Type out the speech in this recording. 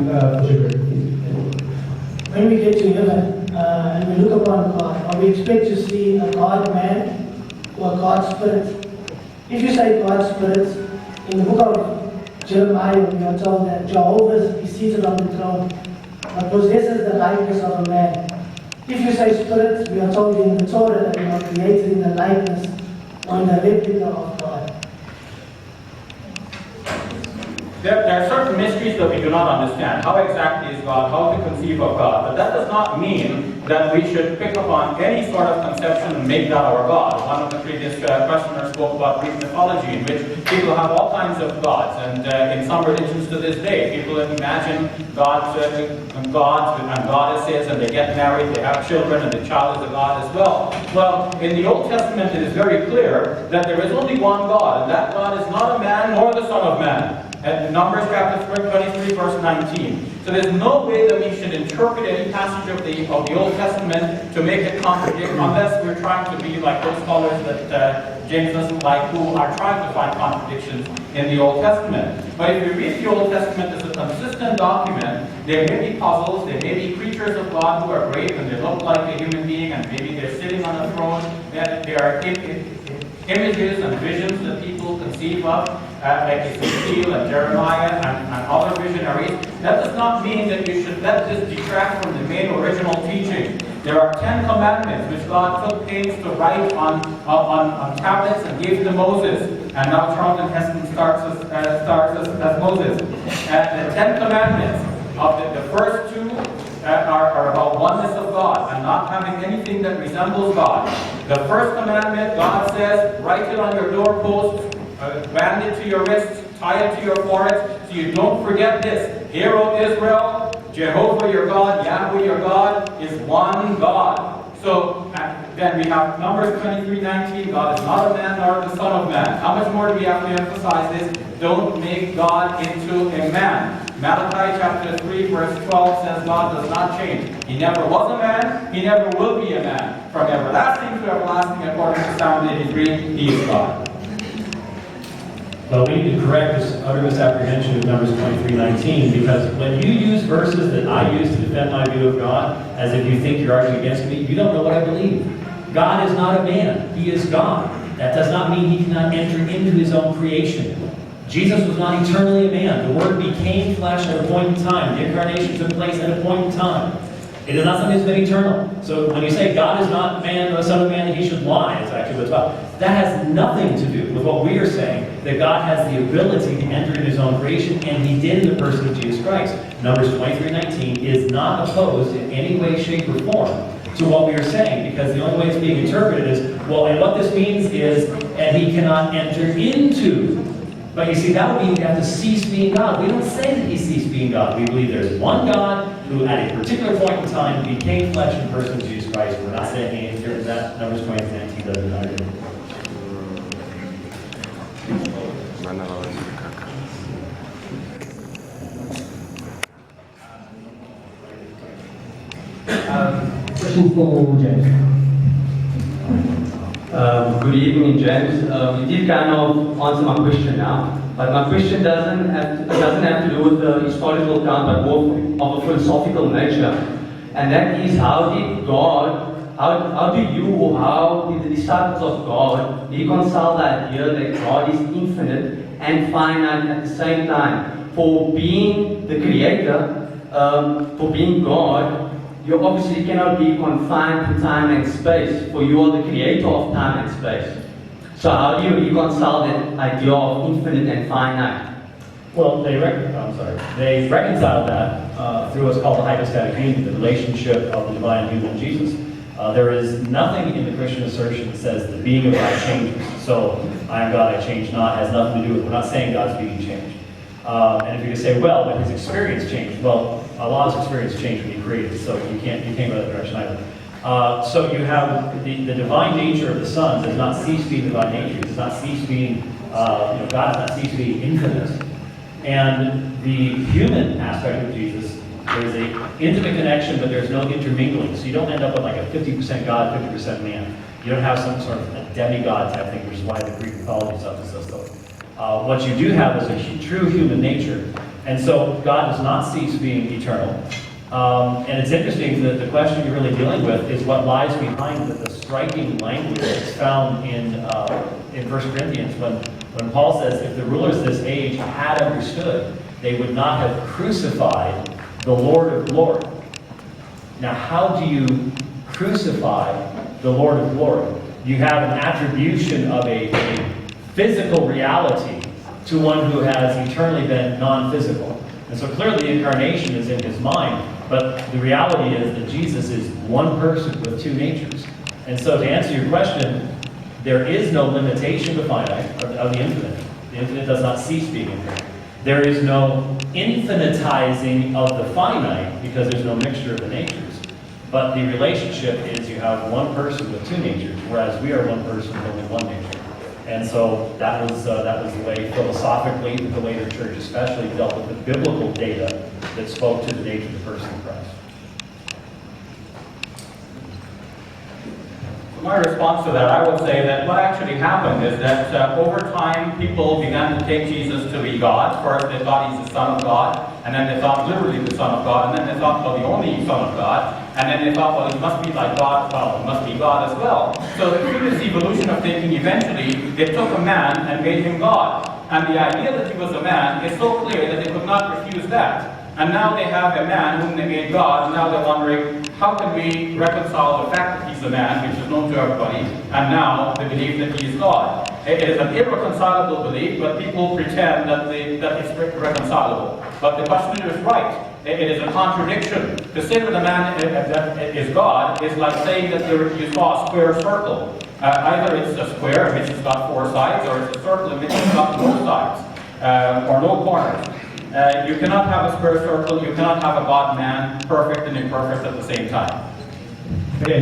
for sugar. When we get to heaven and we look upon God, are we expect to see a God-man or a God-spirit? If you say God-spirit, in the book of Jeremiah, we are told that Jehovah is seated on the throne, but possesses the likeness of a man. If you say spirit, we are told in the Torah that we are created in the likeness or in the replica of God. There are certain mysteries that we do not understand. How exactly is God? How to conceive of God? But that does not mean that we should pick up on any sort of conception and make that our God. One of the previous questioners spoke about Greek mythology, in which people have all kinds of gods. And in some religions to this day, people imagine gods and goddesses, and they get married, they have children, and the child is a god as well. Well, in the Old Testament, it is very clear that there is only one God, and that God is not a man nor the Son of Man. At Numbers chapter 23, verse 19. So there's no way that we should interpret any passage of the Old Testament to make it contradict, unless we're trying to be like those scholars that James doesn't like, who are trying to find contradictions in the Old Testament. But if we read the Old Testament as a consistent document, there may be puzzles, there may be creatures of God who are great and they look like a human being, and maybe they're sitting on a throne. There are images and visions that people conceive of, like Ezekiel and Jeremiah and other visionaries. That does not mean that you should let this detract from the main original teaching. There are 10 commandments which God took pains to write on tablets and gave to Moses. And now Charlton Heston starts as Moses. The 10 commandments of the first two are about oneness of God and not having anything that resembles God. The first commandment, God says, write it on your doorposts, band it to your wrists, tie it to your foreheads, so you don't forget this. Hear, O Israel, Jehovah your God, Yahweh your God, is one God. So then we have Numbers 23:19, God is not a man nor the son of man. How much more do we have to emphasize this? Don't make God into a man. Malachi chapter 3 verse 12 says God does not change. He never was a man, he never will be a man. From everlasting to everlasting, according to Psalm 83, he is God. Well, we need to correct this utter misapprehension of Numbers 23:19, because when you use verses that I use to defend my view of God, as if you think you're arguing against me, you don't know what I believe. God is not a man, he is God. That does not mean he cannot enter into his own creation. Jesus was not eternally a man. The Word became flesh at a point in time. The incarnation took place at a point in time. It is not something that's been eternal. So when you say God is not man or the Son of Man, that he should lie, it's actually what's about. That has nothing to do with what we are saying, that God has the ability to enter in his own creation, and he did in the person of Jesus Christ. Numbers 23:19 is not opposed in any way, shape, or form to what we are saying, because the only way it's being interpreted is, well, and what this means is, and he cannot enter into. But you see, that would mean you have to cease being God. We don't say that he ceased being God. We believe there's one God who, at a particular point in time, became flesh in person of Jesus Christ. We're not saying he interprets that. Numbers 20:19 doesn't matter. Question for James. Good evening, James. You did kind of answer my question now, but my question doesn't have to do with the historical account, but more of a philosophical nature. And that is, how did the disciples of God reconcile the idea that God is infinite and finite at the same time? For being the creator, for being God, you obviously cannot be confined to time and space, for you are the creator of time and space. So how do you reconcile that idea of infinite and finite? Well, they reconciled that through what's called the hypostatic union, the relationship of the divine and human Jesus. There is nothing in the Christian assertion that says the being of God changes. So, I am God, I change not, has nothing to do with, we're not saying God's being changed. And if you could say, well, but his experience changed. Well, Allah's experience changed when he created, so you can't go that direction either. So you have the divine nature of the Son does not cease being divine nature. It does not cease being, God does not cease being infinite. And the human aspect of Jesus, there's an intimate connection, but there's no intermingling. So you don't end up with like a 50% God, 50% man. You don't have some sort of a demigod type thing, which is why the Greek mythology stuff is so stuff. What you do have is a true human nature, And so God does not cease being eternal. And it's interesting that the question you're really dealing with is what lies behind the striking language that's found in 1 Corinthians when Paul says, if the rulers of this age had understood, they would not have crucified the Lord of glory. Now, how do you crucify the Lord of glory? You have an attribution of a physical reality to one who has eternally been non-physical. And so clearly the incarnation is in his mind, but the reality is that Jesus is one person with two natures. And so to answer your question, there is no limitation to finite of the infinite. The infinite does not cease being infinite. There is no infinitizing of the finite because there's no mixture of the natures. But the relationship is you have one person with two natures, whereas we are one person with only one nature. And so that was the way philosophically, the later church especially, dealt with the biblical data that spoke to the nature of the person of Christ. My response to that, I would say that what actually happened is that over time, people began to take Jesus to be God. First, they thought he's the Son of God, and then they thought literally the Son of God, and then they thought, well, the only Son of God, and then they thought, well, he must be like God, well, he must be God as well. So through this evolution of thinking, eventually, they took a man and made him God. And the idea that he was a man is so clear that they could not refuse that. And now they have a man whom they made God, and now they're wondering, how can we reconcile the fact that he's a man, which is known to everybody, and now the belief that he is God? It is an irreconcilable belief, but people pretend that it's reconcilable. But the question is right. It is a contradiction. To say that a man is God is like saying that you saw a square circle. Either it's a square, which has got four sides, or it's a circle, which has got no sides, or no corners. You cannot have a square circle, you cannot have a God-man, perfect and imperfect at the same time. Okay,